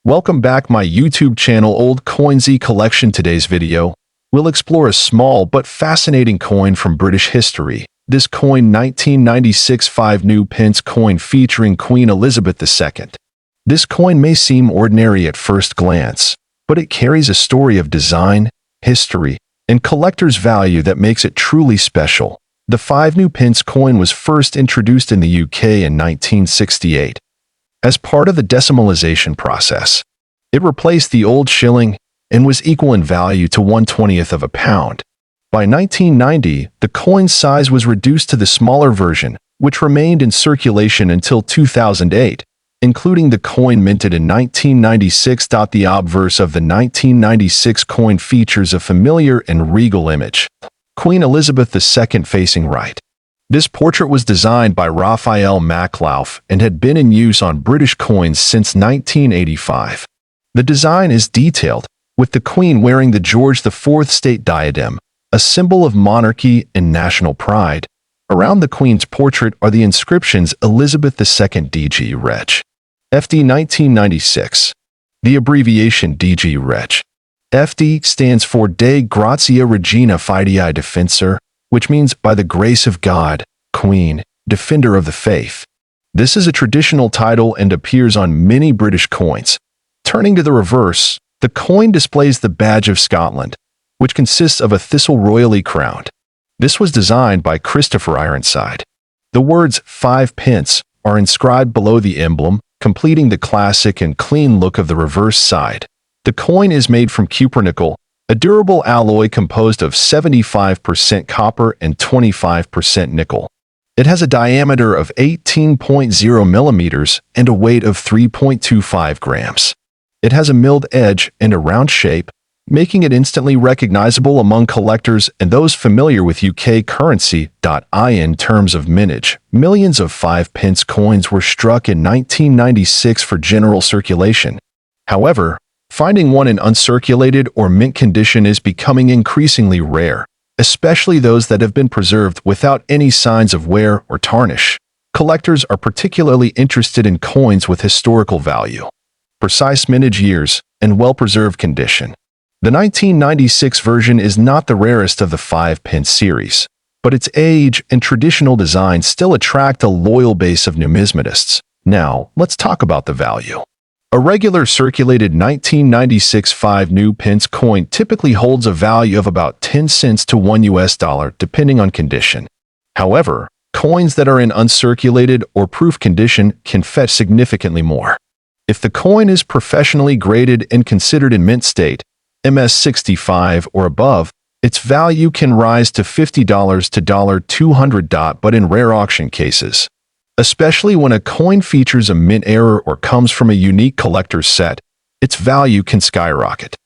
Welcome back my YouTube channel Old Coins Collection. Today's video, we'll explore a small but fascinating coin from British history. This coin 1996 5 new pence coin featuring Queen Elizabeth II. This coin may seem ordinary at first glance, but it carries a story of design, history, and collector's value that makes it truly special. The 5 new pence coin was first introduced in the UK in 1968. As part of the decimalization process, it replaced the old shilling and was equal in value to 1/20th of a pound. By 1990, the coin's size was reduced to the smaller version, which remained in circulation until 2008, including the coin minted in 1996. The obverse of the 1996 coin features a familiar and regal image, Queen Elizabeth II facing right. This portrait was designed by Raphael Maklauf and had been in use on British coins since 1985. The design is detailed, with the Queen wearing the George IV state diadem, a symbol of monarchy and national pride. Around the Queen's portrait are the inscriptions Elizabeth II DG Reg. FD 1996. The abbreviation DG Reg. FD stands for De Grazia Regina Fidei Defensor, which means by the grace of God, Queen, Defender of the Faith. This is a traditional title and appears on many British coins. Turning to the reverse, the coin displays the badge of Scotland, which consists of a thistle royally crowned. This was designed by Christopher Ironside. The words 5 pence are inscribed below the emblem, completing the classic and clean look of the reverse side. The coin is made from cupronickel, a durable alloy composed of 75% copper and 25% nickel. It has a diameter of 18.0 millimeters and a weight of 3.25 grams. It has a milled edge and a round shape, making it instantly recognizable among collectors and those familiar with UK currency. In terms of mintage, millions of 5 pence coins were struck in 1996 for general circulation. However, finding one in uncirculated or mint condition is becoming increasingly rare, especially those that have been preserved without any signs of wear or tarnish. Collectors are particularly interested in coins with historical value, precise mintage years, and well-preserved condition. The 1996 version is not the rarest of the 5 pence series, but its age and traditional design still attract a loyal base of numismatists. Now, let's talk about the value. A regular circulated 1996 5 new pence coin typically holds a value of about 10 cents to $1 depending on condition. However, coins that are in uncirculated or proof condition can fetch significantly more. If the coin is professionally graded and considered in mint state, MS65 or above, its value can rise to $50 to $200. But in rare auction cases, especially when a coin features a mint error or comes from a unique collector's set, its value can skyrocket.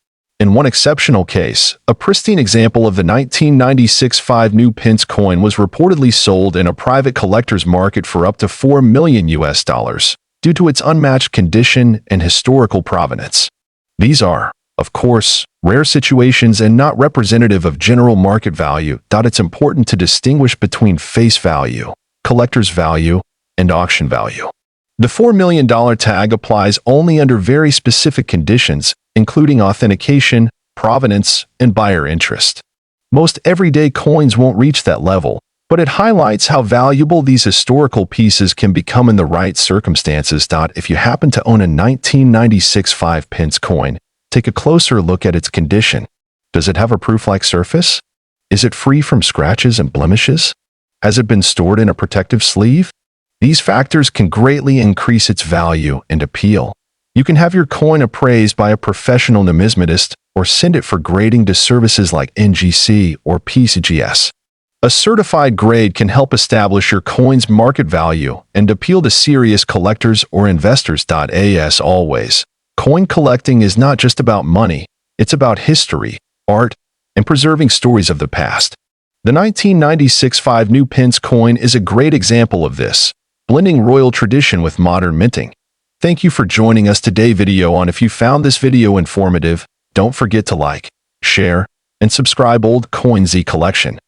In one exceptional case, a pristine example of the 1996 5 new pence coin was reportedly sold in a private collector's market for up to $4 million due to its unmatched condition and historical provenance. These are, of course, rare situations and not representative of general market value. It's important to distinguish between face value, collector's value, and auction value. The $4 million tag applies only under very specific conditions, including authentication, provenance, and buyer interest. Most everyday coins won't reach that level, but it highlights how valuable these historical pieces can become in the right circumstances. If you happen to own a 1996 5 pence coin, take a closer look at its condition. Does it have a proof-like surface? Is it free from scratches and blemishes? Has it been stored in a protective sleeve? These factors can greatly increase its value and appeal. You can have your coin appraised by a professional numismatist or send it for grading to services like NGC or PCGS. A certified grade can help establish your coin's market value and appeal to serious collectors or investors. As always, coin collecting is not just about money, it's about history, art, and preserving stories of the past. The 1996 5 new pence coin is a great example of this, blending royal tradition with modern minting. Thank you for joining us today's video on. If you found this video informative, don't forget to like, share, and subscribe Old Coins Collection.